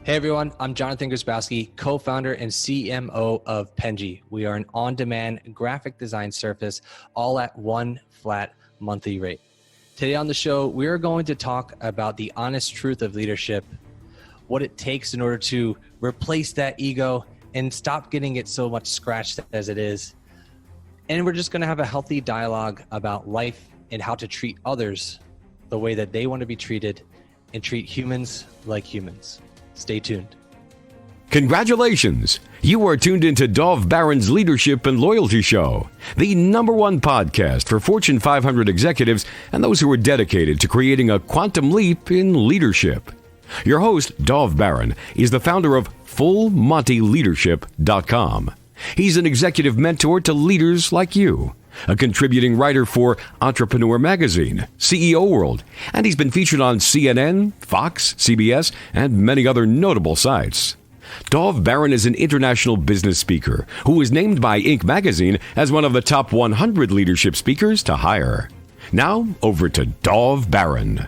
Hey everyone, I'm Johnathan Grzybowski, co-founder and CMO of Penji. We are an on-demand graphic design service, all at one flat monthly rate. Today on the show, we are going to talk about the honest truth of leadership, what it takes in order to replace that ego and stop getting it so much scratched as it is. And we're just going to have a healthy dialogue about life and how to treat others the way that they want to be treated and treat humans like humans. Stay tuned. Congratulations! You are tuned into Dov Baron's Leadership and Loyalty Show, the #1 podcast for Fortune 500 executives and those who are dedicated to creating a quantum leap in leadership. Your host, Dov Baron, is the founder of FullMontyLeadership.com. He's an executive mentor to leaders like you, a contributing writer for Entrepreneur Magazine, CEO World, and he's been featured on CNN, Fox, CBS, and many other notable sites. Dov Baron is an international business speaker who was named by Inc. magazine as one of the top 100 leadership speakers to hire. Now, over to Dov Baron.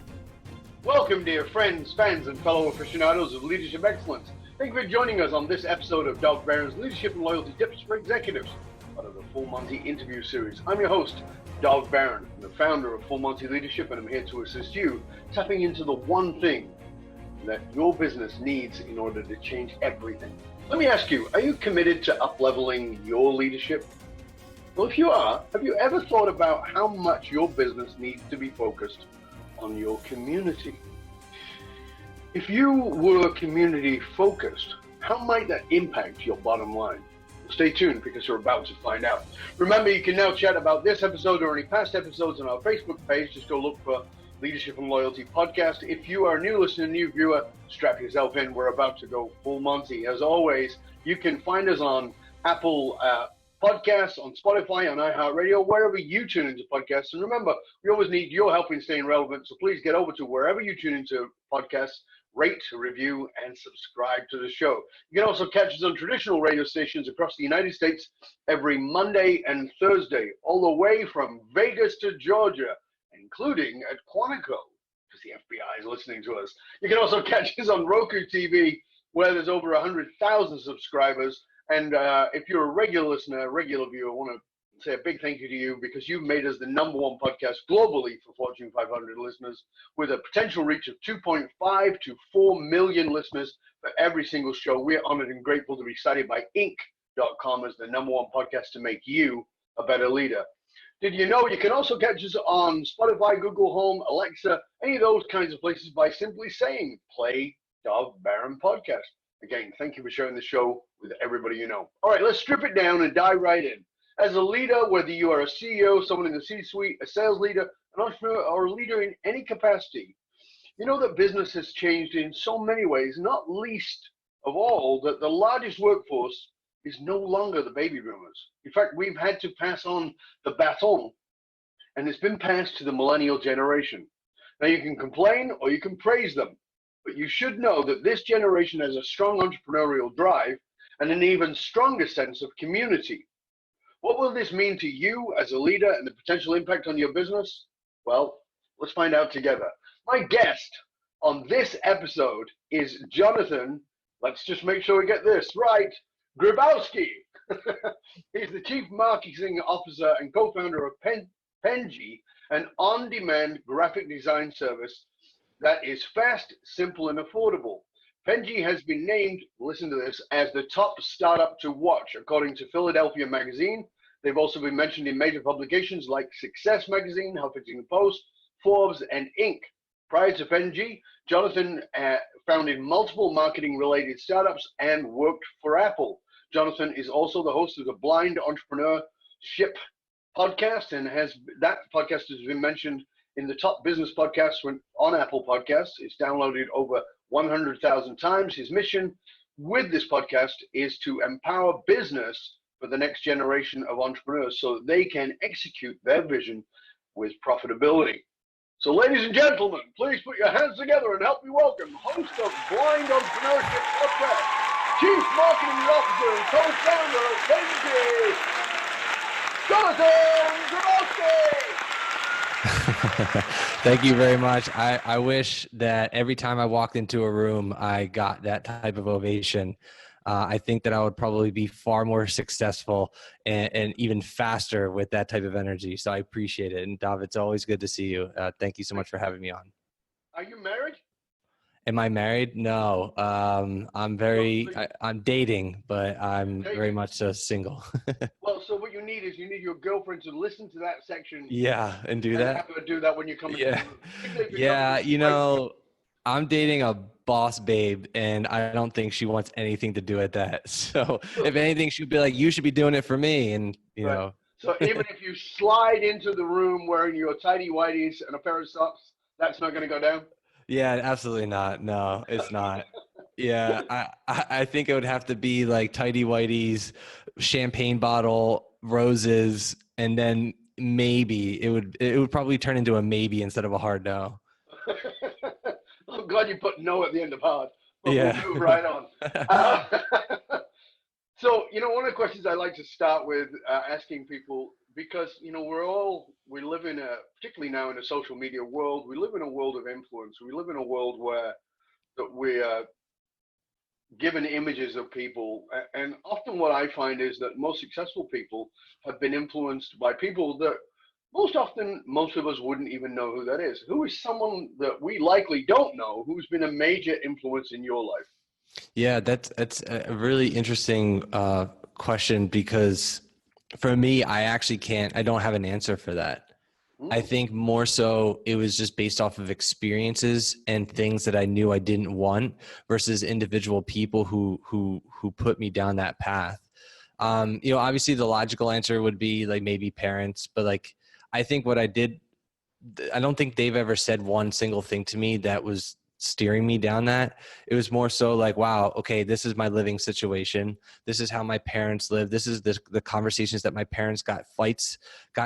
Welcome, dear friends, fans, and fellow aficionados of leadership excellence. Thank you for joining us on this episode of Dov Baron's Leadership and Loyalty Tips for Executives, part of the Full Monty interview series. I'm your host, Dov Baron, the founder of Full Monty Leadership, and I'm here to assist you tapping into the one thing that your business needs in order to change everything. Let me ask you, are you committed to up-leveling your leadership? Well, if you are, have you ever thought about how much your business needs to be focused on your community? If you were community focused, how might that impact your bottom line? Stay tuned because you're about to find out. Remember, you can now chat about this episode or any past episodes on our Facebook page. Just go look for Leadership and Loyalty Podcast. If you are a new listener, new viewer, strap yourself in. We're about to go full Monty. As always, you can find us on Apple Podcasts, on Spotify, on iHeartRadio, wherever you tune into podcasts. And remember, we always need your help in staying relevant. So please get over to wherever you tune into podcasts, rate, review, and subscribe to the show. You can also catch us on traditional radio stations across the United States every Monday and Thursday, all the way from Vegas to Georgia, including at Quantico, because the FBI is listening to us. You can also catch us on Roku TV, where there's over 100,000 subscribers. And if you're a regular listener, a regular viewer, I want to say a big thank you to you because you've made us the #1 podcast globally for Fortune 500 listeners with a potential reach of 2.5 to 4 million listeners for every single show. We're honored and grateful to be cited by Inc.com as the #1 podcast to make you a better leader. Did you know you can also catch us on Spotify, Google Home, Alexa, any of those kinds of places by simply saying, play Dov Baron Podcast. Again, thank you for sharing the show with everybody you know. All right, let's strip it down and dive right in. As a leader, whether you are a CEO, someone in the C-suite, a sales leader, an entrepreneur, or a leader in any capacity, you know that business has changed in so many ways, not least of all that the largest workforce is no longer the baby boomers. In fact, we've had to pass on the baton, and it's been passed to the millennial generation. Now, you can complain or you can praise them, but you should know that this generation has a strong entrepreneurial drive and an even stronger sense of community. What will this mean to you as a leader and the potential impact on your business? Well, let's find out together. My guest on this episode is Johnathan, let's just make sure we get this right, Grzybowski. He's the Chief Marketing Officer and co-founder of Penji, an on-demand graphic design service that is fast, simple, and affordable. Penji has been named, listen to this, as the top startup to watch, according to Philadelphia Magazine. They've also been mentioned in major publications like Success Magazine, Huffington Post, Forbes, and Inc. Prior to Penji, Johnathan founded multiple marketing-related startups and worked for Apple. Johnathan is also the host of the Blind Entrepreneurship podcast, and that podcast has been mentioned in the top business podcasts on Apple Podcasts. It's downloaded over 100,000 times. His mission with this podcast is to empower business for the next generation of entrepreneurs so that they can execute their vision with profitability. So ladies and gentlemen, please put your hands together and help me welcome host of Blind Entrepreneurship Podcast, Chief Marketing Officer and co-founder of Penji, Johnathan Grzybowski. Thank you very much. I wish that every time I walked into a room, I got that type of ovation. I think that I would probably be far more successful and even faster with that type of energy. So I appreciate it. And Dav, it's always good to see you. Thank you so much for having me on. Are you married? Am I married? No. I'm dating, but I'm very much so single. Well, so what you need is you need your girlfriend to listen to that section Yeah, and do and that. have her do that when you come into the Yeah. room. Particularly if you're coming Yeah, with your wife. I'm dating a boss babe, and I don't think she wants anything to do with that. So if anything, she'd be like, you should be doing it for me. And, Right. So even if you slide into the room wearing your tidy whities and a pair of socks, that's not going to go down? yeah, absolutely not. No, it's not. Yeah, I think it would have to be like tidy whities, champagne bottle, roses, and then maybe it would probably turn into a maybe instead of a hard no. I'm glad you put no at the end of hard, but we'll Yeah. move right on. Uh, so, one of the questions I like to start with asking people, because, we live in particularly now in a social media world, we live in a world of influence. We live in a world where that we are given images of people. And often what I find is that most successful people have been influenced by people that most often most of us wouldn't even know who that is. Who is someone that we likely don't know who's been a major influence in your life? Yeah, that's a really interesting question because for me, I don't have an answer for that. I Mm. think more so it was just based off of experiences and things that I knew I didn't want versus individual people who put me down that path. Obviously the logical answer would be like maybe parents, but like I think what I did, I don't think they've ever said one single thing to me that was steering me down that. It was more so like, wow, okay, this is my living situation. This is how my parents live. This is the conversations that my parents got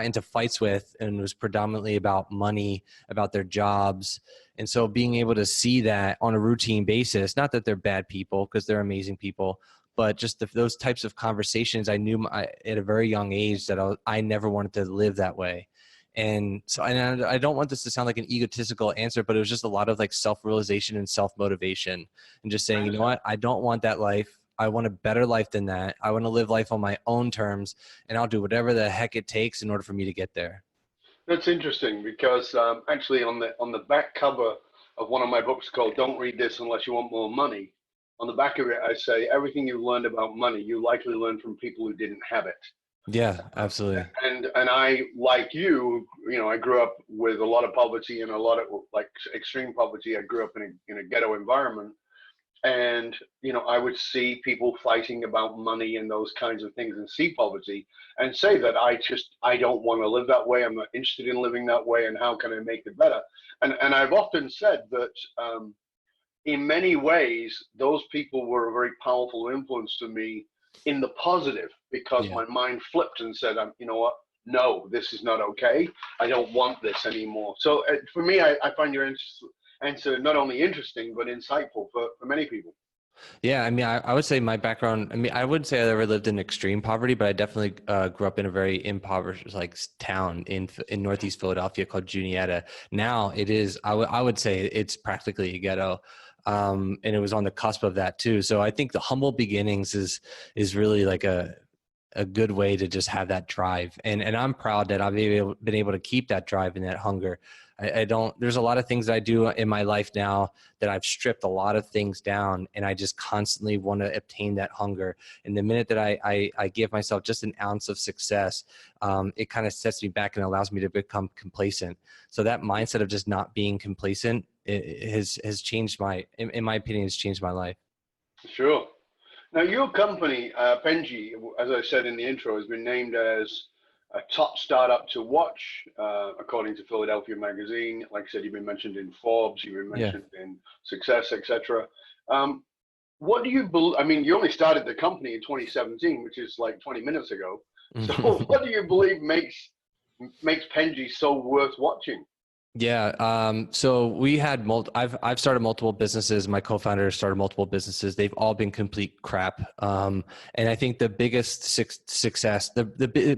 into fights with, and it was predominantly about money, about their jobs. And so being able to see that on a routine basis, not that they're bad people, because they're amazing people, but just those types of conversations, I knew at a very young age that I never wanted to live that way. And so, and I don't want this to sound like an egotistical answer, but it was just a lot of like self-realization and self-motivation and just saying, you know what, I don't want that life. I want a better life than that. I want to live life on my own terms, and I'll do whatever the heck it takes in order for me to get there. That's interesting because actually on the back cover of one of my books called "Don't Read This Unless You Want More Money," on the back of it I say everything you learned about money you likely learned from people who didn't have it. Yeah, absolutely. And I, like you, I grew up with a lot of poverty and a lot of like extreme poverty. I grew up in a ghetto environment, and I would see people fighting about money and those kinds of things, and see poverty, and say that I don't want to live that way. I'm not interested in living that way, and how can I make it better? And I've often said that in many ways those people were a very powerful influence to me in the positive, because Yeah. my mind flipped and said, you know what? No, this is not okay. I don't want this anymore. So for me, I find your answer not only interesting, but insightful for many people. Yeah, I mean, I would say my background, I mean, I wouldn't say I ever lived in extreme poverty, but I definitely grew up in a very impoverished like town in Northeast Philadelphia called Juniata. Now it is, I would say it's practically a ghetto. And it was on the cusp of that too. So I think the humble beginnings is really like a good way to just have that drive. And I'm proud that I've been able to keep that drive and that hunger. I don't, there's a lot of things that I do in my life now that I've stripped a lot of things down, and I just constantly want to obtain that hunger. And the minute that I give myself just an ounce of success, it kind of sets me back and allows me to become complacent. So that mindset of just not being complacent has changed in my opinion, has changed my life. Sure. Now, your company, Penji, as I said in the intro, has been named as a top startup to watch, according to Philadelphia Magazine. Like I said, you've been mentioned in Forbes, you've been Yeah. mentioned in Success, etc. What do you believe? I mean, you only started the company in 2017, which is like 20 minutes ago. So, what do you believe makes Penji so worth watching? Yeah. So we had I've started multiple businesses. My co-founder started multiple businesses. They've all been complete crap. And I think the biggest success, the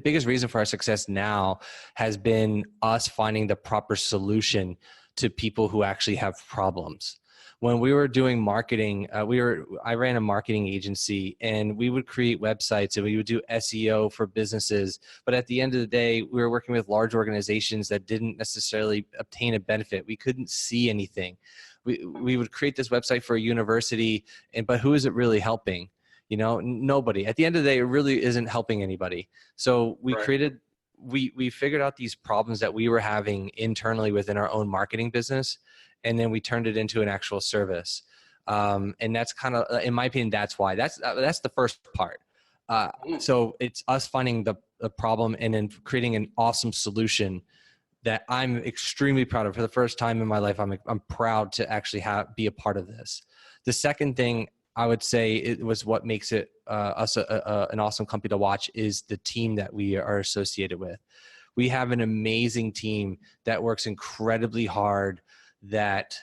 biggest reason for our success now has been us finding the proper solution to people who actually have problems. When we were doing marketing, I ran a marketing agency, and we would create websites and we would do SEO for businesses. But at the end of the day, we were working with large organizations that didn't necessarily obtain a benefit. We couldn't see anything. We would create this website for a university, but who is it really helping? Nobody. At the end of the day, it really isn't helping anybody. So we figured out these problems that we were having internally within our own marketing business, and then we turned it into an actual service. And that's kind of, in my opinion, that's why. That's the first part. So it's us finding the problem and then creating an awesome solution that I'm extremely proud of. For the first time in my life, I'm proud to actually be a part of this. The second thing I would say it was what makes it us an awesome company to watch is the team that we are associated with. We have an amazing team that works incredibly hard, that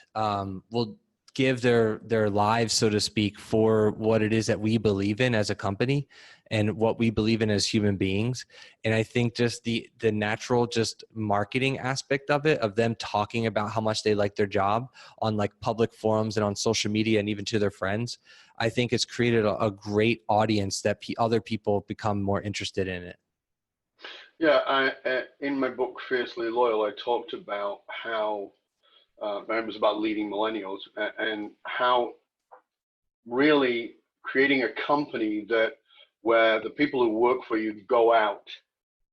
will give their lives, so to speak, for what it is that we believe in as a company and what we believe in as human beings. And I think just the natural just marketing aspect of it, of them talking about how much they like their job on like public forums and on social media and even to their friends, I think it's created a great audience that other people become more interested in it. Yeah, in my book, Fiercely Loyal, I talked about how it was about leading millennials and how really creating a company where the people who work for you go out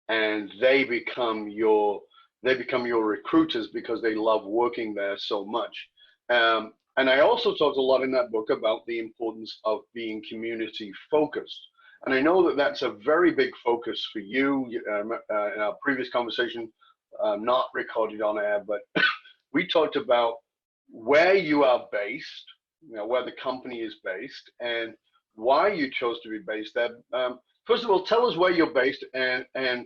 and they become your recruiters because they love working there so much. And I also talked a lot in that book about the importance of being community focused. And I know that that's a very big focus for you. In our previous conversation, not recorded on air, but we talked about where you are based, where the company is based, and why you chose to be based there. First of all, tell us where you're based and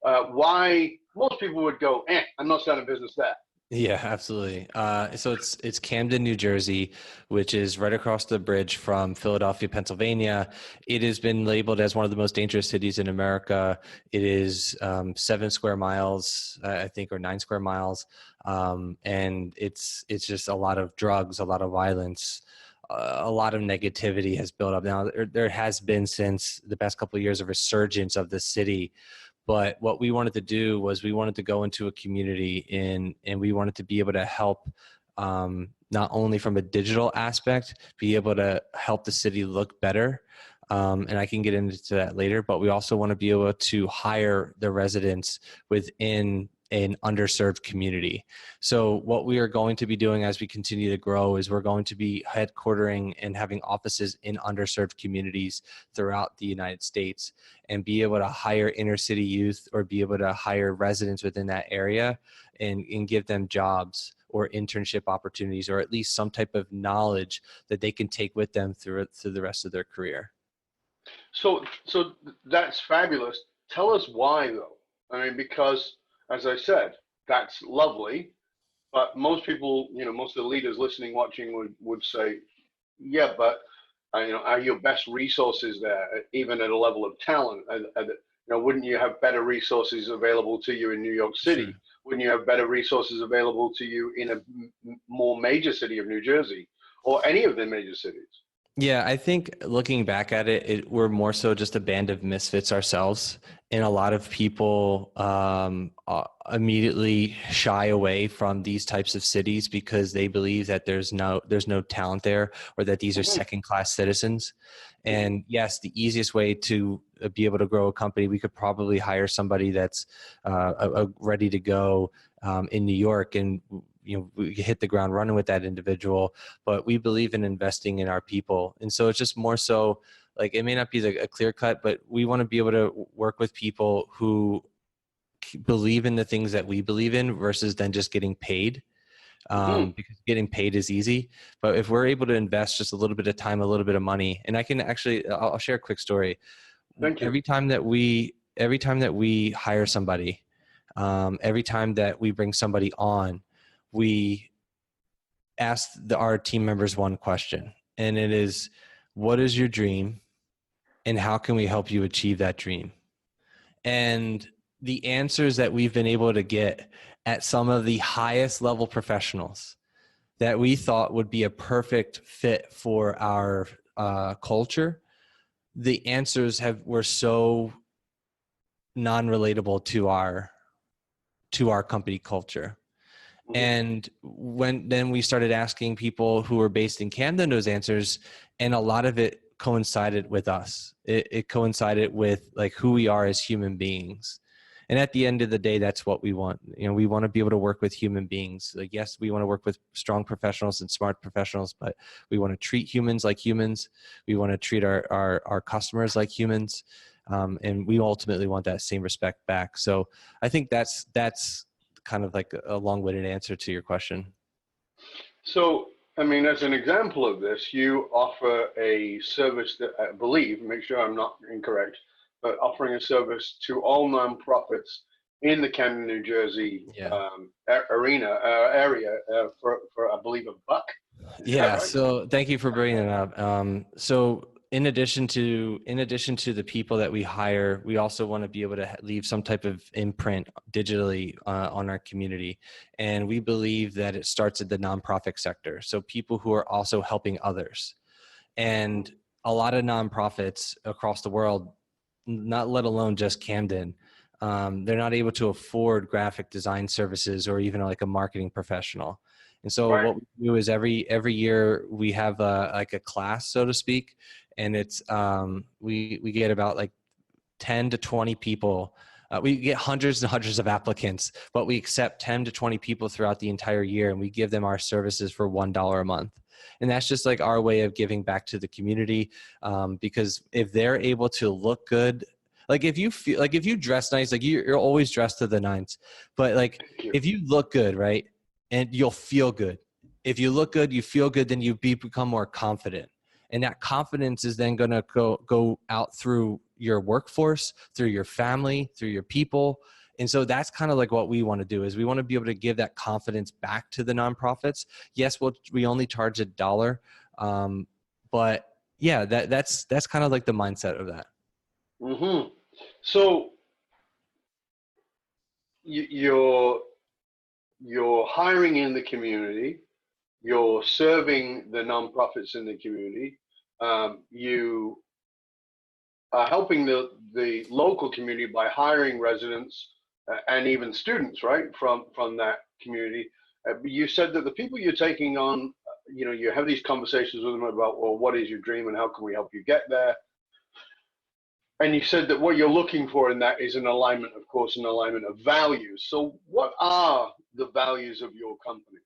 why most people would go, I'm not starting a business there. Yeah, absolutely. So it's Camden, New Jersey, which is right across the bridge from Philadelphia, Pennsylvania. It has been labeled as one of the most dangerous cities in America. It is 7 square miles, I think, or 9 square miles, and it's just a lot of drugs, a lot of violence. A lot of negativity has built up. Now, there has been, since the past couple of years, a resurgence of the city. But what we wanted to do was we wanted to go into a community and we wanted to be able to help, not only from a digital aspect, be able to help the city look better. And I can get into that later, but we also want to be able to hire the residents within an underserved community. So what we are going to be doing as we continue to grow is we're going to be headquartering and having offices in underserved communities throughout the United States, and be able to hire inner city youth or be able to hire residents within that area and give them jobs or internship opportunities, or at least some type of knowledge that they can take with them through the rest of their career. So that's fabulous. Tell us why, though. I mean, because as I said, that's lovely, but most people, most of the leaders listening, watching would say, yeah, but are your best resources there, even at a level of talent? Wouldn't you have better resources available to you in New York City? Sure. Wouldn't you have better resources available to you in a more major city of New Jersey or any of the major cities? Yeah, I think looking back at it, we're more so just a band of misfits ourselves. And a lot of people immediately shy away from these types of cities because they believe that there's no talent there, or that these are second-class citizens. And yes, the easiest way to be able to grow a company, we could probably hire somebody that's ready to go in New York, and we hit the ground running with that individual. But we believe in investing in our people. And so it's just more so, like, it may not be a clear cut, but we want to be able to work with people who believe in the things that we believe in versus then just getting paid. Because getting paid is easy. But if we're able to invest just a little bit of time, a little bit of money, and I'll share a quick story. Thank you. Every time that we hire somebody, every time that we bring somebody on, we asked our team members one question, and it is, what is your dream and how can we help you achieve that dream? And the answers that we've been able to get at some of the highest level professionals that we thought would be a perfect fit for our culture, the answers were so non-relatable to our company culture. Mm-hmm. And then we started asking people who were based in Camden those answers, and a lot of it coincided with us. It coincided with like who we are as human beings. And at the end of the day, that's what we want. You know, we want to be able to work with human beings. Like, yes, we want to work with strong professionals and smart professionals, but we want to treat humans like humans. We want to treat our customers like humans. And we ultimately want that same respect back. So I think that's kind of like a long-winded answer to your question. So, I mean, as an example of this, you offer a service that I believe, make sure I'm not incorrect, but offering a service to all nonprofits in the Camden, New Jersey area for I believe $1. Yeah. Right? So thank you for bringing it up. So in addition to the people that we hire, we also want to be able to leave some type of imprint digitally on our community. And we believe that it starts at the nonprofit sector. So people who are also helping others. And a lot of nonprofits across the world, not let alone just Camden, they're not able to afford graphic design services or even like a marketing professional. And so what we do is every year we have like a class, so to speak, and it's we get about like 10 to 20 people. We get hundreds and hundreds of applicants, but we accept 10 to 20 people throughout the entire year, and we give them our services for $1 a month. And that's just like our way of giving back to the community, because if they're able to look good, like if you dress nice, like you're always dressed to the nines, but like if you look good, right, and you'll feel good. If you look good, you feel good, then you become more confident. And that confidence is then going to go out through your workforce, through your family, through your people. And so that's kind of like what we want to do, is we want to be able to give that confidence back to the nonprofits. Yes, we only charge $1. But yeah, that's kind of like the mindset of that. Mm-hmm. So you're hiring in the community, you're serving the nonprofits in the community, you are helping the local community by hiring residents and even students, right, from that community. You said that the people you're taking on, you have these conversations with them about, well, what is your dream and how can we help you get there? And you said that what you're looking for in that is an alignment of values. So what are the values of your company?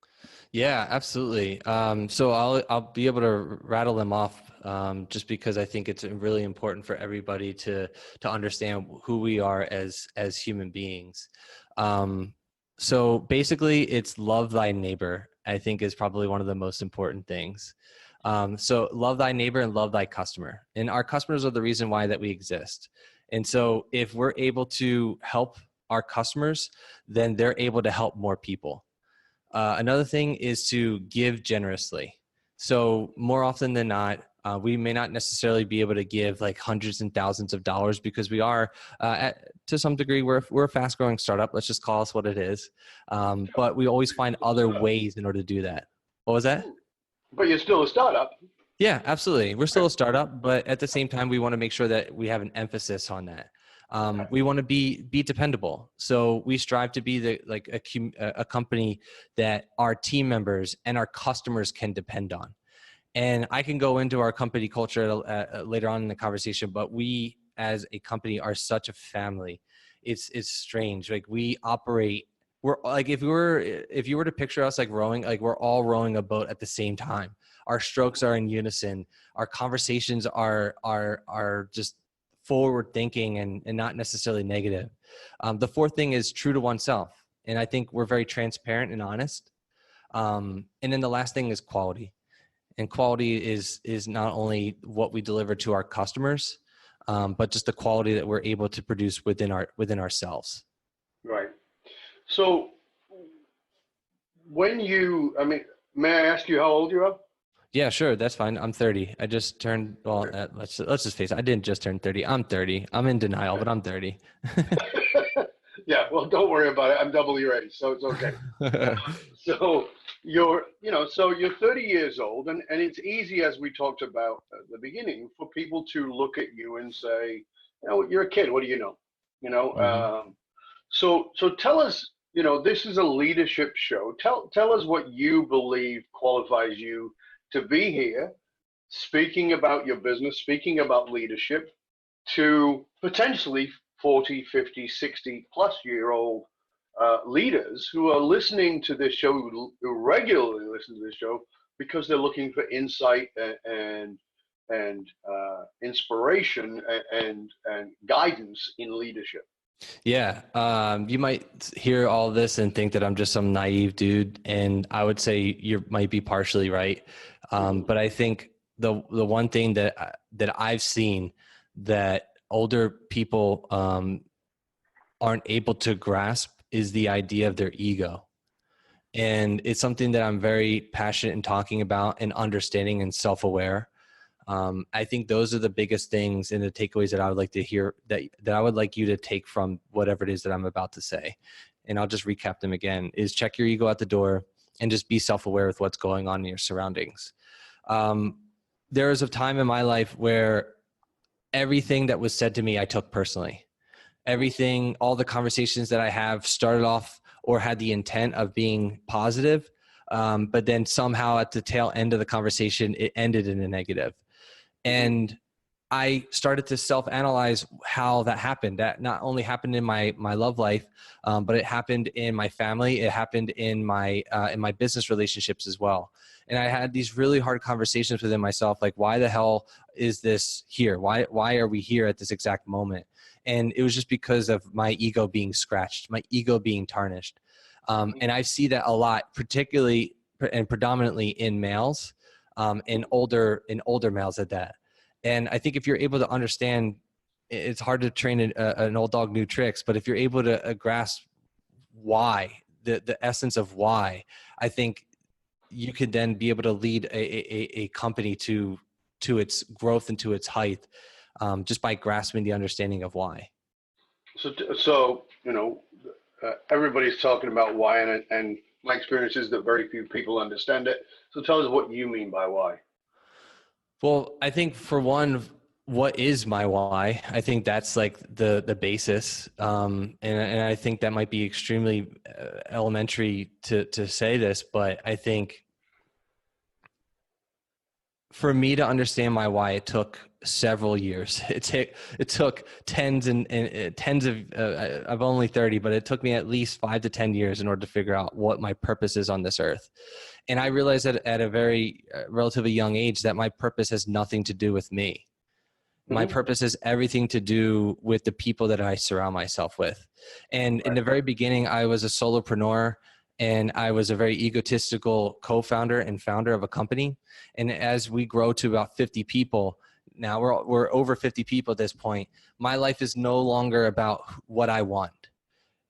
Yeah, absolutely. So I'll be able to rattle them off, just because I think it's really important for everybody to understand who we are as human beings. So basically, it's love thy neighbor, I think, is probably one of the most important things. So love thy neighbor and love thy customer. And our customers are the reason why that we exist. And so if we're able to help our customers, then they're able to help more people. Another thing is to give generously. So more often than not, we may not necessarily be able to give like hundreds and thousands of dollars, because we are, to some degree, we're a fast growing startup. Let's just call us what it is. But we always find other ways in order to do that. What was that? But you're still a startup. Yeah, absolutely. We're still a startup, but at the same time, we want to make sure that we have an emphasis on that. We want to be dependable. So we strive to be a company that our team members and our customers can depend on. And I can go into our company culture later on in the conversation, but we as a company are such a family. It's strange. Like we operate, we're like, if you were to picture us like rowing, like we're all rowing a boat at the same time. Our strokes are in unison. Our conversations are just forward thinking and not necessarily negative. The fourth thing is true to oneself. And I think we're very transparent and honest. And then the last thing is quality. And quality is not only what we deliver to our customers, but just the quality that we're able to produce within ourselves. Right. So I mean, may I ask you how old you are? Yeah, sure. That's fine. I'm 30. I just turned, well, Okay. let's just face it. I didn't just turn 30. I'm 30. I'm in denial, but I'm 30. Yeah, well, don't worry about it. I'm double your age, so it's okay. So you're 30 years old, and it's easy, as we talked about at the beginning, for people to look at you and say, you're a kid. What do you know? You know. hmm So tell us. This is a leadership show. Tell us what you believe qualifies you to be here, speaking about your business, speaking about leadership to potentially 40, 50, 60 plus year old leaders who are listening to this show, who regularly listen to this show because they're looking for insight and inspiration and guidance in leadership. Yeah. You might hear all this and think that I'm just some naive dude. And I would say you might be partially right. But I think the one thing that I've seen that older people aren't able to grasp is the idea of their ego. And it's something that I'm very passionate in talking about and understanding and self-aware. I think those are the biggest things and the takeaways that I would like to hear, that I would like you to take from whatever it is that I'm about to say. And I'll just recap them again: is check your ego at the door and just be self-aware with what's going on in your surroundings. There was a time in my life where everything that was said to me, I took personally. Everything, all the conversations that I have started off or had the intent of being positive. But then somehow at the tail end of the conversation, it ended in a negative. And I started to self-analyze how that happened. That not only happened in my love life, but it happened in my family. It happened in my business relationships as well. And I had these really hard conversations within myself, like, why the hell is this here? Why are we here at this exact moment? And it was just because of my ego being scratched, my ego being tarnished. And I see that a lot, particularly and predominantly in males, in older males at that. And I think if you're able to understand, it's hard to train an old dog new tricks, but if you're able to grasp why, the essence of why, I think you could then be able to lead a company to its growth and to its height, just by grasping the understanding of why. So everybody's talking about why, and my experience is that very few people understand it. So tell us what you mean by why. Well, I think for one, what is my why? I think that's like the basis. And I think that might be extremely elementary to say this, but I think for me to understand my why, it took several years. It took tens and tens of, I'm only 30, but it took me at least 5 to 10 years in order to figure out what my purpose is on this earth. And I realized that at a very relatively young age that my purpose has nothing to do with me. My purpose has everything to do with the people that I surround myself with. And in the very beginning, I was a solopreneur, and I was a very egotistical co-founder and founder of a company. And as we grow to about 50 people, now we're over 50 people at this point, my life is no longer about what I want.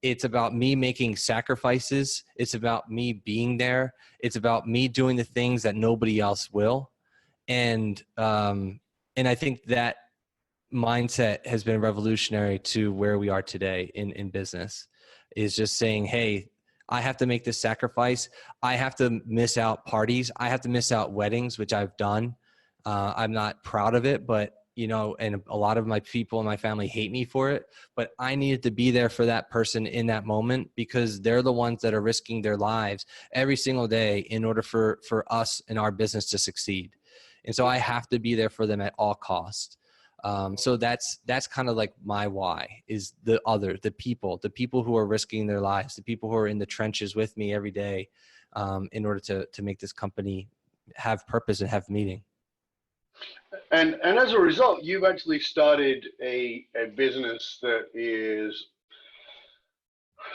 It's about me making sacrifices. It's about me being there. It's about me doing the things that nobody else will. And I think that mindset has been revolutionary to where we are today in business, is just saying, hey, I have to make this sacrifice. I have to miss out parties. I have to miss out weddings, which I've done. I'm not proud of it, but and a lot of my people in my family hate me for it, but I needed to be there for that person in that moment, because they're the ones that are risking their lives every single day in order for us and our business to succeed. And so I have to be there for them at all costs. So that's kind of like my why, is the people who are risking their lives, the people who are in the trenches with me every day, in order to make this company have purpose and have meaning. And as a result, you've actually started a business that is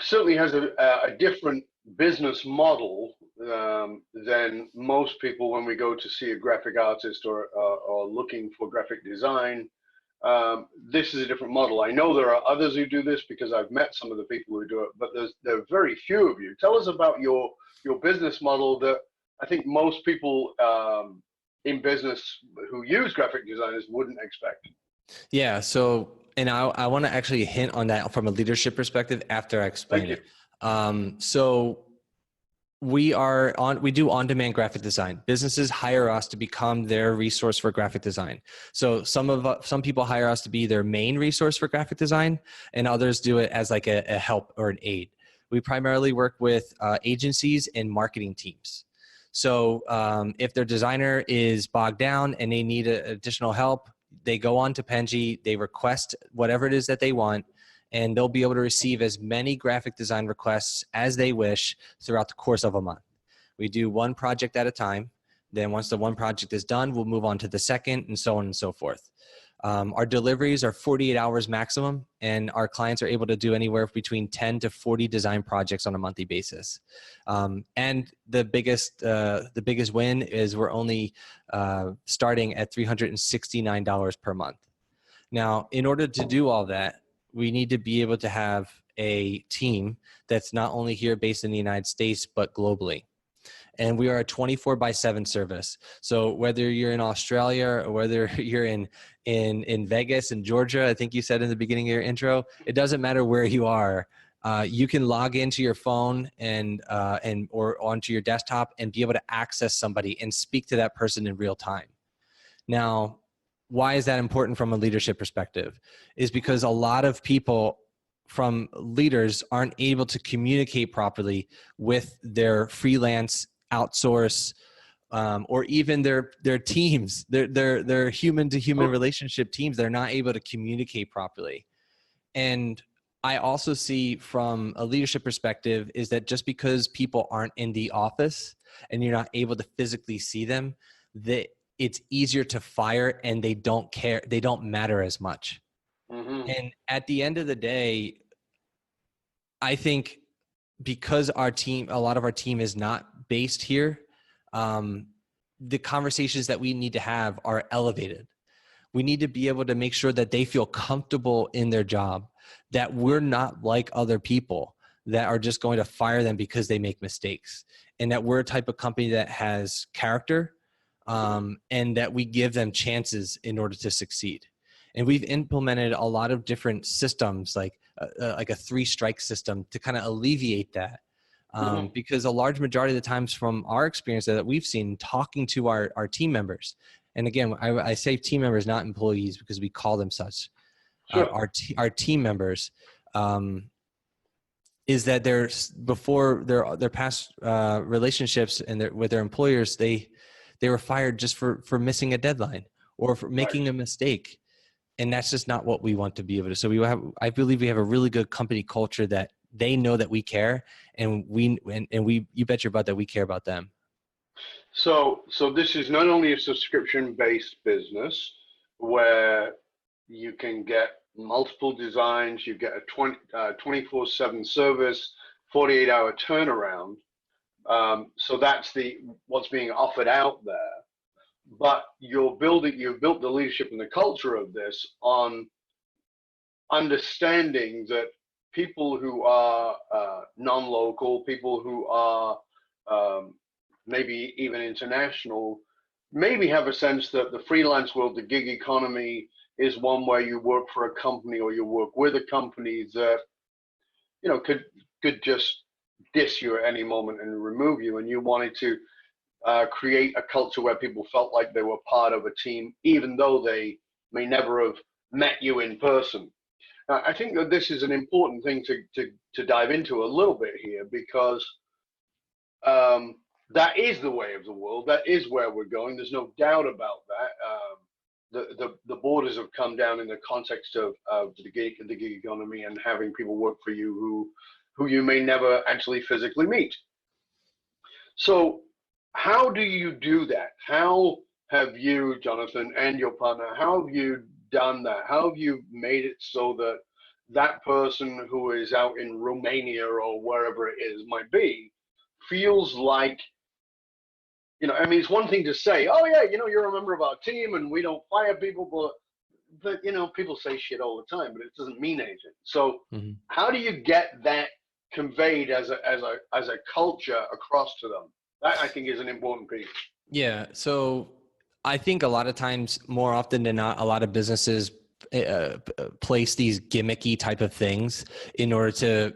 certainly has a different business model than most people when we go to see a graphic artist or looking for graphic design. this is a different model. I know there are others who do this because I've met some of the people who do it, but there are very few of you. Tell us about your business model that I think most people in business who use graphic designers wouldn't expect. Yeah. So, and I want to actually hint on that from a leadership perspective after I explain it. So we do on-demand graphic design. Businesses hire us to become their resource for graphic design. So some people hire us to be their main resource for graphic design, and others do it as like a help or an aid. We primarily work with agencies and marketing teams. So if their designer is bogged down and they need additional help, they go on to Penji, they request whatever it is that they want, and they'll be able to receive as many graphic design requests as they wish throughout the course of a month. We do one project at a time. Then once the one project is done, we'll move on to the second, and so on and so forth. Our deliveries are 48 hours maximum, and our clients are able to do anywhere between 10 to 40 design projects on a monthly basis. And the biggest win is we're only starting at $369 per month. Now, in order to do all that, we need to be able to have a team that's not only here based in the United States, but globally. And we are a 24/7 service. So whether you're in Australia or whether you're in Vegas and Georgia, I think you said in the beginning of your intro, it doesn't matter where you are. You can log into your phone or onto your desktop and be able to access somebody and speak to that person in real time. Now, why is that important from a leadership perspective? Is because a lot of people from leaders aren't able to communicate properly with their freelance, outsource, or even their teams, their human to human relationship teams. They're not able to communicate properly. And I also see from a leadership perspective is that just because people aren't in the office and you're not able to physically see them, that it's easier to fire and they don't care. They don't matter as much. Mm-hmm. And at the end of the day, I think because a lot of our team is not based here, the conversations that we need to have are elevated. We need to be able to make sure that they feel comfortable in their job, that we're not like other people that are just going to fire them because they make mistakes, and that we're a type of company that has character, and that we give them chances in order to succeed. And we've implemented a lot of different systems, like a 3-strike system, to kind of alleviate that. Because a large majority of the times from our experience that we've seen talking to our team members, and again, I say team members, not employees, because we call them such. Sure. Our team members, is that before their past relationships and with their employers, they were fired just for missing a deadline or for making a mistake. And that's just not what we want to be able to. So I believe we have a really good company culture that they know that we care, and you bet your butt that we care about them. So this is not only a subscription-based business where you can get multiple designs, you get a 24/7 service, 48-hour turnaround. So that's what's being offered out there. But you've built the leadership and the culture of this on understanding that people who are non-local, people who are maybe even international, maybe have a sense that the freelance world, the gig economy, is one where you work for a company or you work with a company that, could just diss you at any moment and remove you, and you wanted to create a culture where people felt like they were part of a team, even though they may never have met you in person. Now, I think that this is an important thing to dive into a little bit here, because that is the way of the world. That is where we're going. There's no doubt about that. The borders have come down in the context of the gig economy and having people work for you who you may never actually physically meet. So how do you do that? How have you, Johnathan, and your partner, how have you done that? How have you made it so that that person who is out in Romania or wherever it is might be feels like, it's one thing to say, oh yeah, you're a member of our team and we don't fire people, but but people say shit all the time, but it doesn't mean anything. So Mm-hmm. how do you get that conveyed as a culture across to them? That I think is an important piece. Yeah. So I think a lot of times, more often than not, a lot of businesses place these gimmicky type of things in order to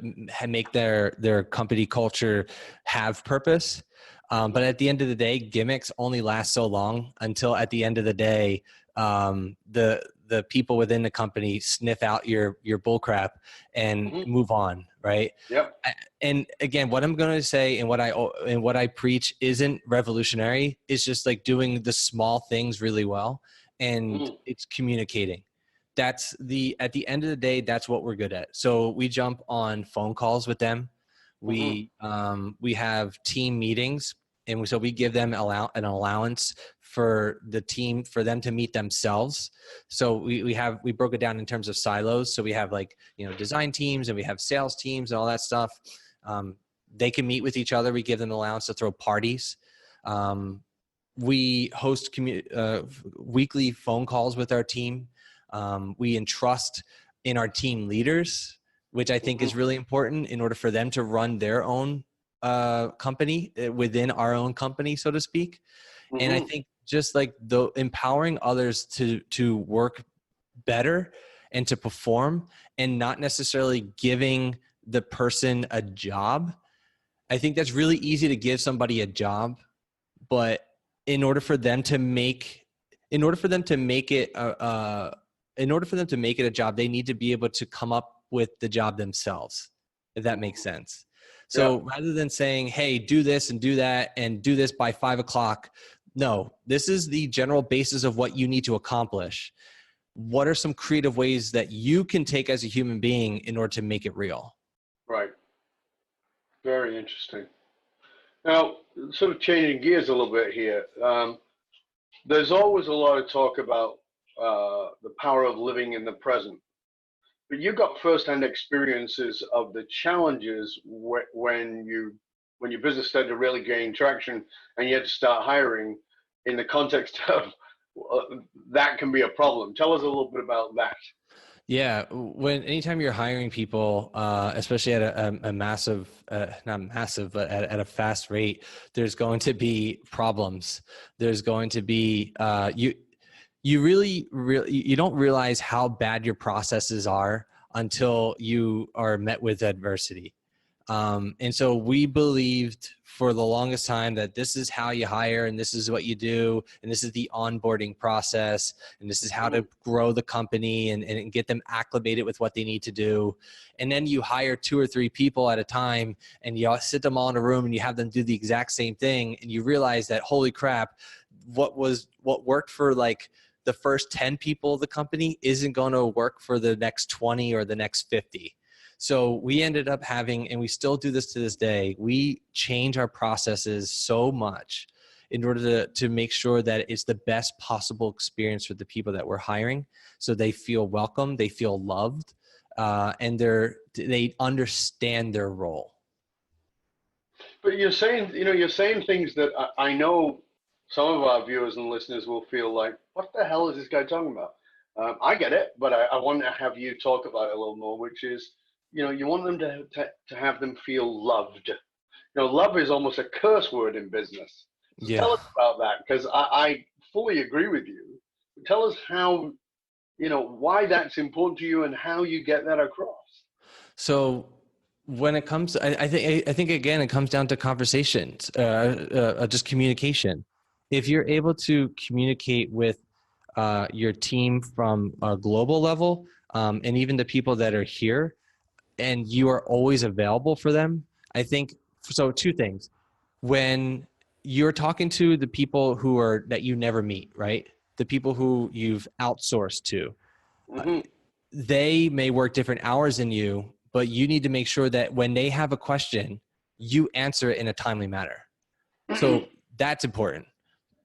make their company culture have purpose. But at the end of the day, gimmicks only last so long until at the end of the day, the people within the company sniff out your bull crap and move on, right? Yep. And again, what I'm going to say and what I preach isn't revolutionary. It's just like doing the small things really well, and it's communicating. At the end of the day, that's what we're good at. So we jump on phone calls with them. We have team meetings, and so we give them an allowance for the team, for them to meet themselves. So we broke it down in terms of silos. So we have design teams, and we have sales teams and all that stuff. They can meet with each other. We give them allowance to throw parties. We host weekly phone calls with our team. We entrust in our team leaders, which I think is really important in order for them to run their own company within our own company, so to speak. And I think just like the empowering others to work better and to perform, and not necessarily giving the person a job. I think that's really easy to give somebody a job, but in order for them to make it a job, they need to be able to come up with the job themselves, if that makes sense. So rather than saying, hey, do this and do that and do this by 5 o'clock, no, this is the general basis of what you need to accomplish. What are some creative ways that you can take as a human being in order to make it real? Right. Very interesting. Now, sort of changing gears a little bit here. There's always a lot of talk about the power of living in the present. But you got firsthand experiences of the challenges when your business started to really gain traction and you had to start hiring in the context of that can be a problem. Tell us a little bit about that. Yeah, anytime you're hiring people, especially at a massive, not massive, but at a fast rate, there's going to be problems. There's going to be you really you don't realize how bad your processes are until you are met with adversity. And so we believed for the longest time that this is how you hire, and this is what you do, and this is the onboarding process, and this is how to grow the company and get them acclimated with what they need to do. And then you hire 2 or 3 people at a time, and you sit them all in a room and you have them do the exact same thing, and you realize that, holy crap, what worked for like the first 10 people of the company isn't going to work for the next 20 or the next 50. So we ended up having, and we still do this to this day, we change our processes so much in order to make sure that it's the best possible experience for the people that we're hiring. So they feel welcome, they feel loved, and they understand their role. But you're saying things that I know some of our viewers and listeners will feel like, what the hell is this guy talking about? I get it, but I want to have you talk about it a little more, which is, you want them to have them feel loved. Love is almost a curse word in business. So tell us about that, because I fully agree with you. Tell us how, why that's important to you and how you get that across. So when it comes, I think again, it comes down to conversations, just communication. If you're able to communicate with your team from a global level, and even the people that are here, and you are always available for them, I think, so 2 things. When you're talking to the people that you never meet, right? The people who you've outsourced to, they may work different hours than you, but you need to make sure that when they have a question, you answer it in a timely manner. So that's important.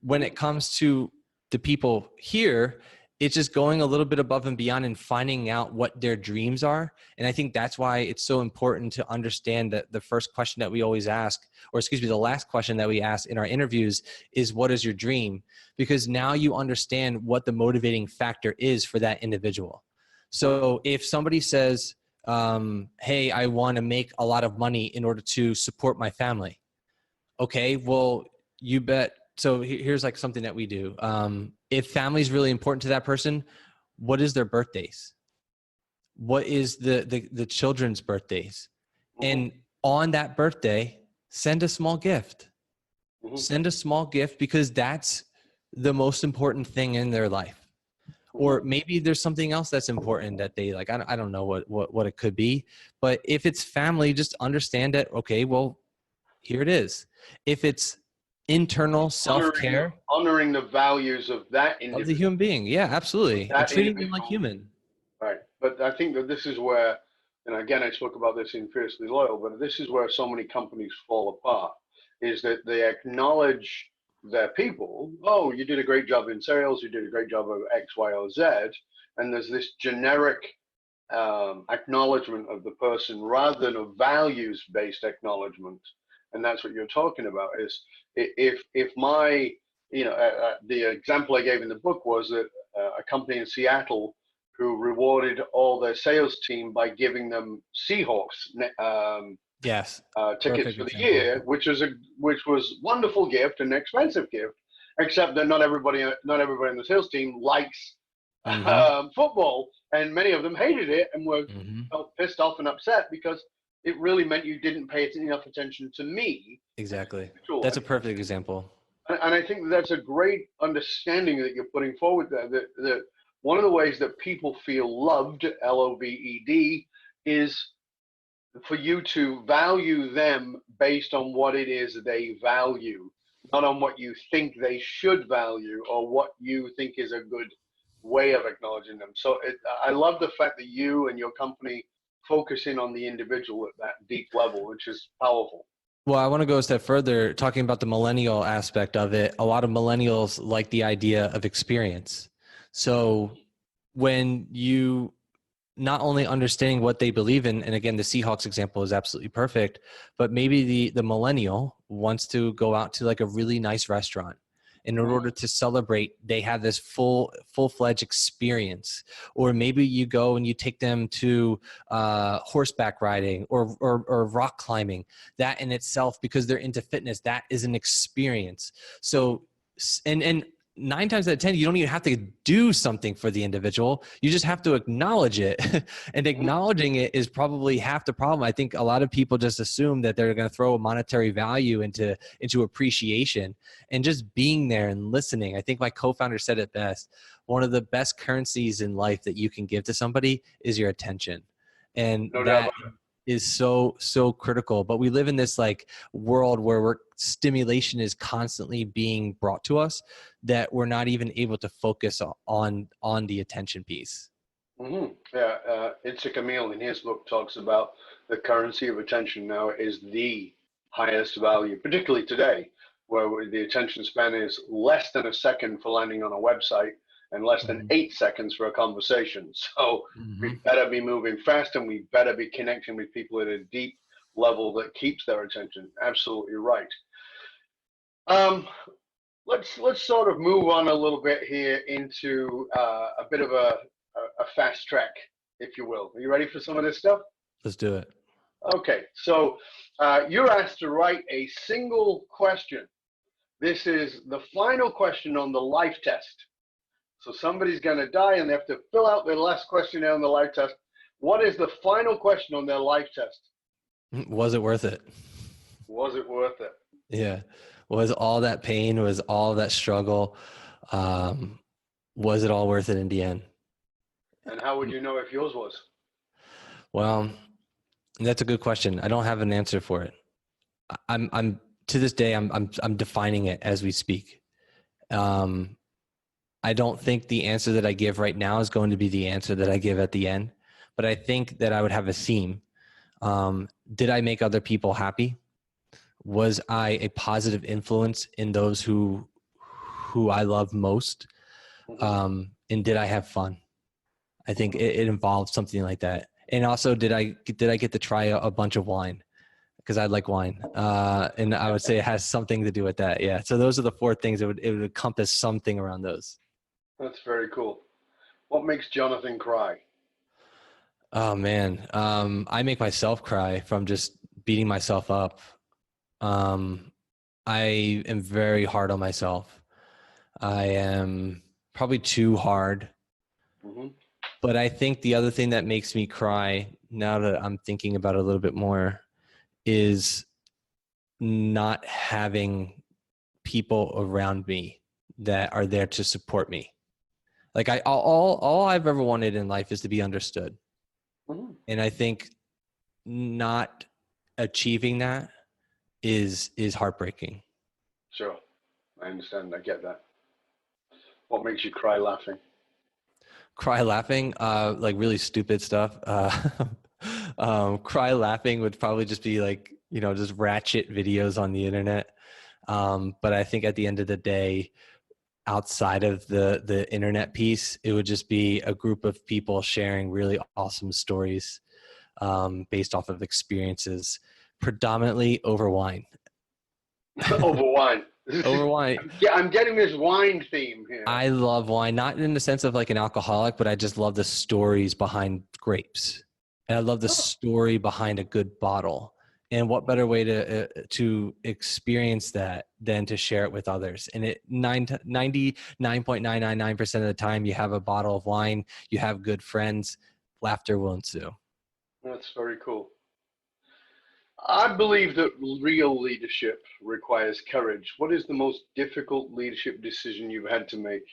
When it comes to the people here, it's just going a little bit above and beyond and finding out what their dreams are. And I think that's why it's so important to understand that the first question that we always ask, or excuse me, the last question that we ask in our interviews is, what is your dream? Because now you understand what the motivating factor is for that individual. So if somebody says, hey, I want to make a lot of money in order to support my family. Okay, well, you bet. So here's like something that we do. If family is really important to that person, what is their birthdays? What is the children's birthdays? And on that birthday, send a small gift. Send a small gift, because that's the most important thing in their life. Or maybe there's something else that's important that they like. I don't know what it could be. But if it's family, just understand that, okay, well, here it is. If it's internal self-care, honoring the values of that individual, of the human being. Yeah, absolutely. And treating them like human. Right. But I think that this is where, and again, I spoke about this in Fiercely Loyal, but this is where so many companies fall apart, is that they acknowledge their people. Oh, you did a great job in sales. You did a great job of X, Y, or Z. And there's this generic acknowledgement of the person rather than a values-based acknowledgement. And that's what you're talking about, is if my, the example I gave in the book was that a company in Seattle who rewarded all their sales team by giving them Seahawks tickets for the year, which was wonderful gift and an expensive gift, except that not everybody in the sales team likes football, and many of them hated it and were felt pissed off and upset because it really meant you didn't pay enough attention to me. Exactly. That's a perfect example. And I think that's a great understanding that you're putting forward there, that one of the ways that people feel loved, LOVED, is for you to value them based on what it is they value, not on what you think they should value or what you think is a good way of acknowledging them. So I love the fact that you and your company focus in on the individual at that deep level, which is powerful. Well, I want to go a step further, talking about the millennial aspect of it. A lot of millennials like the idea of experience. So when you not only understanding what they believe in, and again, the Seahawks example is absolutely perfect, but maybe the millennial wants to go out to like a really nice restaurant. In order to celebrate, they have this full-fledged experience. Or maybe you go and you take them to horseback riding or rock climbing. That in itself, because they're into fitness, that is an experience. So, and 9 times out of 10, you don't even have to do something for the individual. You just have to acknowledge it. And acknowledging it is probably half the problem. I think a lot of people just assume that they're going to throw a monetary value into appreciation, and just being there and listening. I think my co-founder said it best. One of the best currencies in life that you can give to somebody is your attention. And that is so critical. But we live in this like world where stimulation is constantly being brought to us, that we're not even able to focus on the attention piece. It's Camille in his book talks about the currency of attention now is the highest value, particularly today, where the attention span is less than a second for landing on a website and less than 8 seconds for a conversation. So we better be moving fast, and we better be connecting with people at a deep level that keeps their attention. Absolutely right. Let's sort of move on a little bit here into a bit of a fast track, if you will. Are you ready for some of this stuff? Let's do it. Okay, so you're asked to write a single question. This is the final question on the life test. So somebody's going to die and they have to fill out their last questionnaire on the life test. What is the final question on their life test? Was it worth it? Was it worth it? Yeah. Was all that pain, was all that struggle, was it all worth it in the end? And how would you know if yours was? Well, that's a good question. I don't have an answer for it. I'm to this day, I'm defining it as we speak. I don't think the answer that I give right now is going to be the answer that I give at the end, but I think that I would have a theme. Did I make other people happy? Was I a positive influence in those who I love most? And did I have fun? I think it involved something like that. And also, did I get to try a bunch of wine? Because I like wine, and I would say it has something to do with that. Yeah. So those are the four things. It would encompass something around those. That's very cool. What makes Johnathan cry? Oh man, I make myself cry from just beating myself up. I am very hard on myself. I am probably too hard. Mm-hmm. But I think the other thing that makes me cry, now that I'm thinking about it a little bit more, is not having people around me that are there to support me. Like all I've ever wanted in life is to be understood. Mm-hmm. And I think not achieving that is heartbreaking. Sure. I understand. I get that. What makes you cry laughing? Cry laughing, like really stupid stuff. Cry laughing would probably just be like, just ratchet videos on the internet. But I think at the end of the day, outside of the internet piece, it would just be a group of people sharing really awesome stories based off of experiences, predominantly over wine. Over wine. Over wine. I'm getting this wine theme here. I love wine, not in the sense of like an alcoholic, but I just love the stories behind grapes. And I love the story behind a good bottle. And what better way to experience that than to share it with others? And 99.999% of the time, you have a bottle of wine, you have good friends, laughter will ensue. That's very cool. I believe that real leadership requires courage. What is the most difficult leadership decision you've had to make?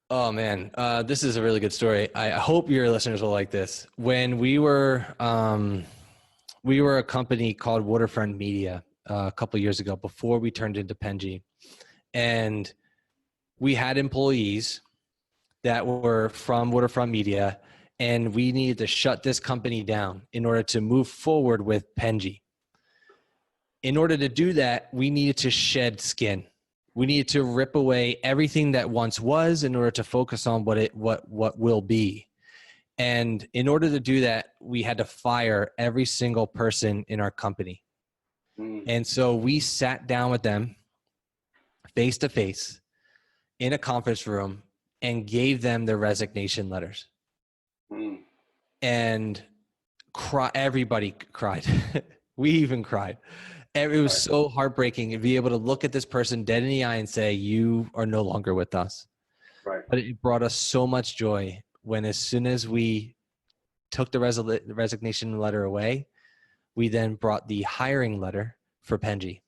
Oh man, this is a really good story. I hope your listeners will like this. When we were a company called Waterfront Media a couple of years ago, before we turned into Penji, and we had employees that were from Waterfront Media, and we needed to shut this company down in order to move forward with Penji. In order to do that, we needed to shed skin. We needed to rip away everything that once was in order to focus on what will be. And in order to do that, we had to fire every single person in our company. And so we sat down with them face to face in a conference room and gave them their resignation letters. And everybody cried. We even cried. And it was so heartbreaking to be able to look at this person dead in the eye and say, you are no longer with us. Right. But it brought us so much joy when, as soon as we took the resignation letter away, we then brought the hiring letter for Penji.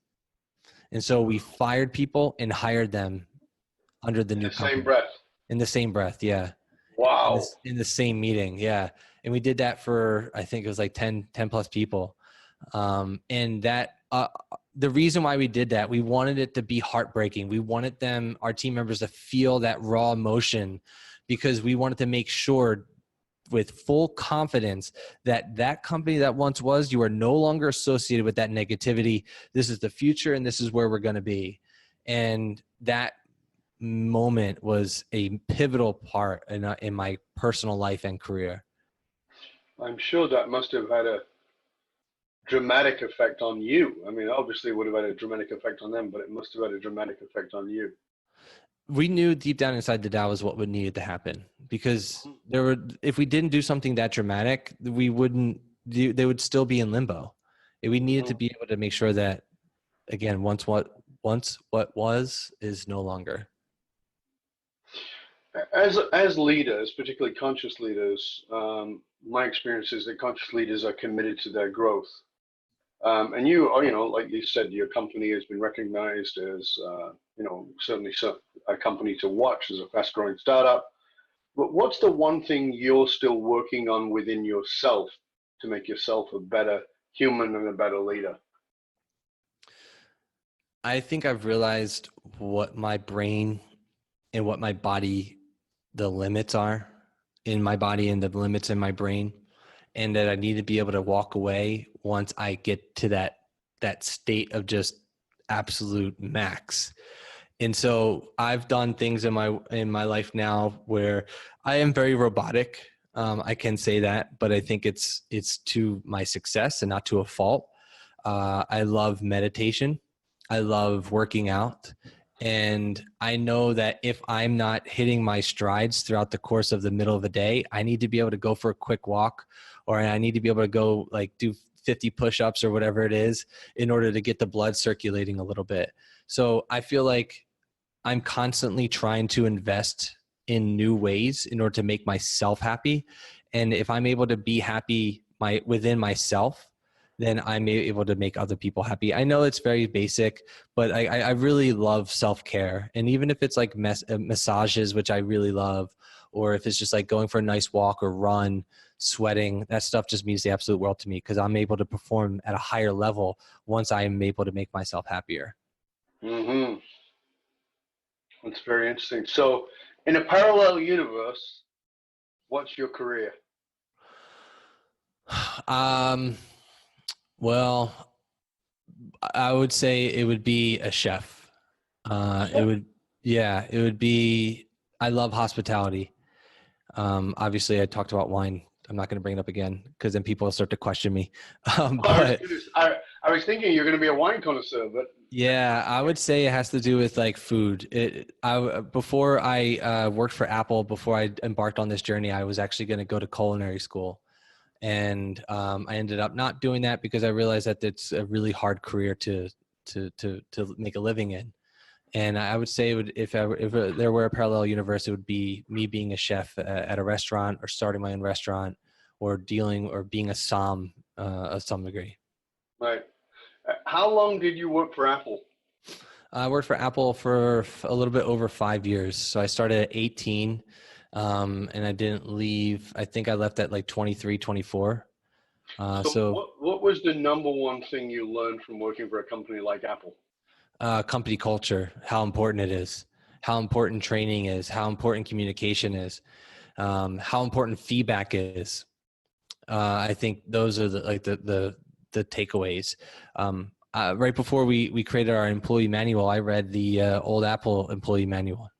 And so we fired people and hired them under the new company. Same breath. In the same breath, yeah. Wow. In the same meeting, yeah. And we did that for, I think it was like 10 plus people. And that, the reason why we did that, we wanted it to be heartbreaking. We wanted our team members to feel that raw emotion, because we wanted to make sure with full confidence that that company that once was, you are no longer associated with that negativity. This is the future and this is where we're going to be. And that moment was a pivotal part in my personal life and career. I'm sure that must have had a dramatic effect on you. I mean, obviously it would have had a dramatic effect on them, but it must have had a dramatic effect on you. We knew deep down inside that was what would needed to happen, because if we didn't do something that dramatic, they would still be in limbo. We needed to be able to make sure that, again, once what was is no longer. As leaders, particularly conscious leaders, my experience is that conscious leaders are committed to their growth. And like you said, your company has been recognized as, certainly a company to watch as a fast-growing startup. But what's the one thing you're still working on within yourself to make yourself a better human and a better leader? I think I've realized what my brain and what my body, the limits are in my body and the limits in my brain, and that I need to be able to walk away once I get to that state of just absolute max. And so I've done things in my life now where I am very robotic. I can say that, but I think it's to my success and not to a fault. I love meditation. I love working out. And I know that if I'm not hitting my strides throughout the course of the middle of the day, I need to be able to go for a quick walk, or I need to be able to go like do 50 push-ups or whatever it is in order to get the blood circulating a little bit. So I feel like I'm constantly trying to invest in new ways in order to make myself happy. And if I'm able to be happy within myself, then I'm able to make other people happy. I know it's very basic, but I really love self-care. And even if it's like massages, which I really love, or if it's just like going for a nice walk or run, sweating, that stuff just means the absolute world to me, because I'm able to perform at a higher level once I am able to make myself happier. Mm-hmm. That's very interesting. So in a parallel universe, what's your career? Well, I would say it would be a chef. It would be, I love hospitality. Obviously I talked about wine. I'm not going to bring it up again because then people will start to question me. I was thinking you're going to be a wine connoisseur, but yeah, I would say it has to do with like food. Before I worked for Apple, before I embarked on this journey, I was actually going to go to culinary school. And I ended up not doing that because I realized that it's a really hard career to make a living in. And I would say if there were a parallel universe, it would be me being a chef at a restaurant, or starting my own restaurant, or being a somm of some degree. Right. How long did you work for Apple? I worked for Apple for a little bit over 5 years. So I started at 18. And I didn't leave. I think I left at like 23, 24. So what was the number one thing you learned from working for a company like Apple? Company culture, how important it is, how important training is, how important communication is, how important feedback is. I think those are the takeaways. Right before we created our employee manual, I read the old Apple employee manual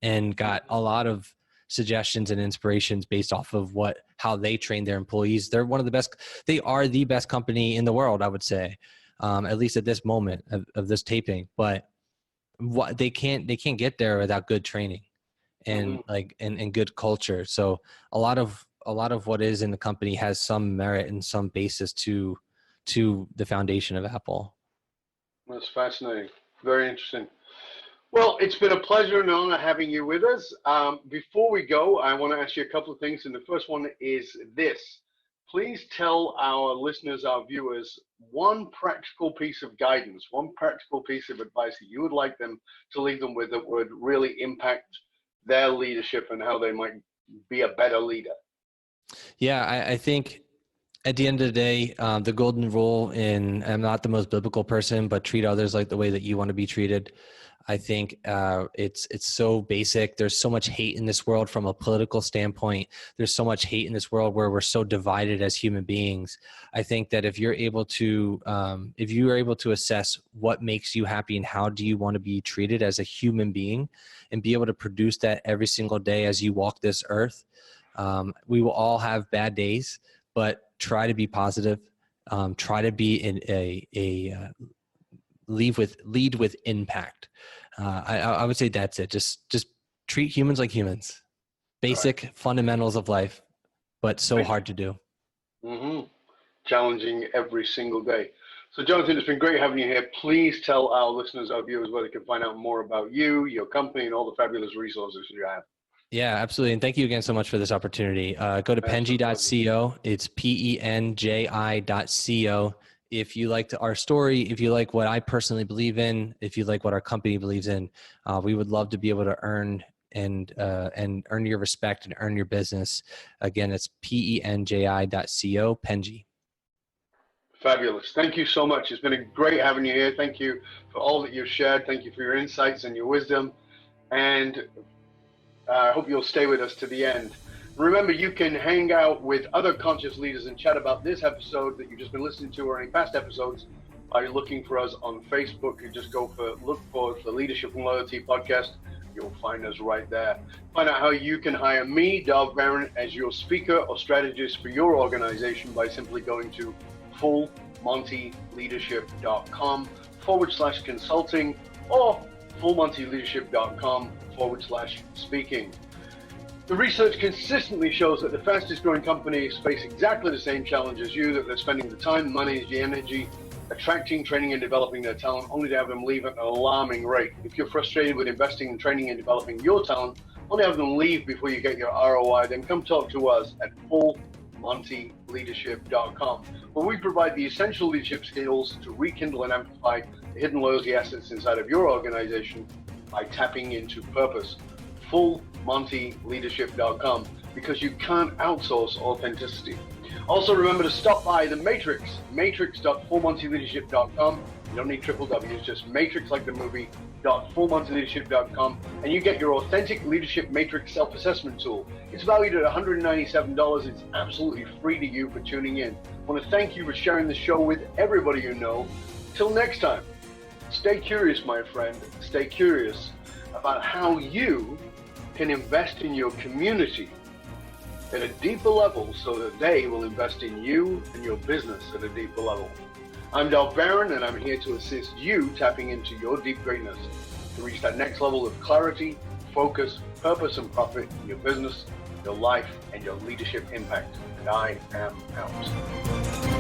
and got a lot of suggestions and inspirations based off of how they train their employees. They're one of the best. They are the best company in the world, I would say, at least at this moment of this taping. But they can't get there without good training and and good culture. So a lot of what is in the company has some merit and some basis to the foundation of Apple. That's fascinating. Very interesting. Well, it's been a pleasure and honor having you with us. Before we go, I want to ask you a couple of things. And the first one is this. Please tell our listeners, our viewers, one practical piece of guidance, one practical piece of advice that you would like them to leave them with that would really impact their leadership and how they might be a better leader. Yeah, I think at the end of the day, the golden rule I'm not the most biblical person, but treat others like the way that you want to be treated. I think it's so basic. There's so much hate in this world from a political standpoint. There's so much hate in this world where we're so divided as human beings. I think that if you're able to assess what makes you happy and how do you want to be treated as a human being, and be able to produce that every single day as you walk this earth, we will all have bad days, but try to be positive. Try to be in lead with impact. I would say that's it. Just treat humans like humans. Basic fundamentals of life, but so hard to do. Mm-hmm. Challenging every single day. So Johnathan, it's been great having you here. Please tell our listeners, our viewers, where they can find out more about you, your company, and all the fabulous resources you have. Yeah, absolutely. And thank you again so much for this opportunity. Go to penji.co. It's penji.co. If you liked our story, if you like what I personally believe in, if you like what our company believes in, we would love to be able to earn earn your respect and earn your business. Again, it's penji.co, Penji. Fabulous. Thank you so much. It's been great having you here. Thank you for all that you've shared. Thank you for your insights and your wisdom. And I hope you'll stay with us to the end. Remember, you can hang out with other conscious leaders and chat about this episode that you've just been listening to or any past episodes Are you looking for us on Facebook? You just look for the Leadership and Loyalty Podcast. You'll find us right there. Find out how you can hire me, Doug Barron, as your speaker or strategist for your organization by simply going to fullmontyleadership.com/consulting or fullmontyleadership.com/speaking. The research consistently shows that the fastest growing companies face exactly the same challenge as you, that they're spending the time, money, the energy, attracting, training, and developing their talent, only to have them leave at an alarming rate. If you're frustrated with investing in training and developing your talent, only have them leave before you get your ROI, then come talk to us at fullmontyleadership.com, where we provide the essential leadership skills to rekindle and amplify the hidden loyalty assets inside of your organization by tapping into purpose. fullmontyleadership.com, because you can't outsource authenticity. Also remember to stop by the Matrix, matrix.fullmontyleadership.com. You don't need triple W, it's just matrix like the movie, .fullmontyleadership.com, and you get your authentic leadership matrix self-assessment tool. It's valued at $197. It's absolutely free to you for tuning in. I want to thank you for sharing the show with everybody you know. Till next time, stay curious, my friend. Stay curious about how you can invest in your community at a deeper level so that they will invest in you and your business at a deeper level. I'm Doug Barron, and I'm here to assist you tapping into your deep greatness to reach that next level of clarity, focus, purpose, and profit in your business, your life, and your leadership impact. And I am out.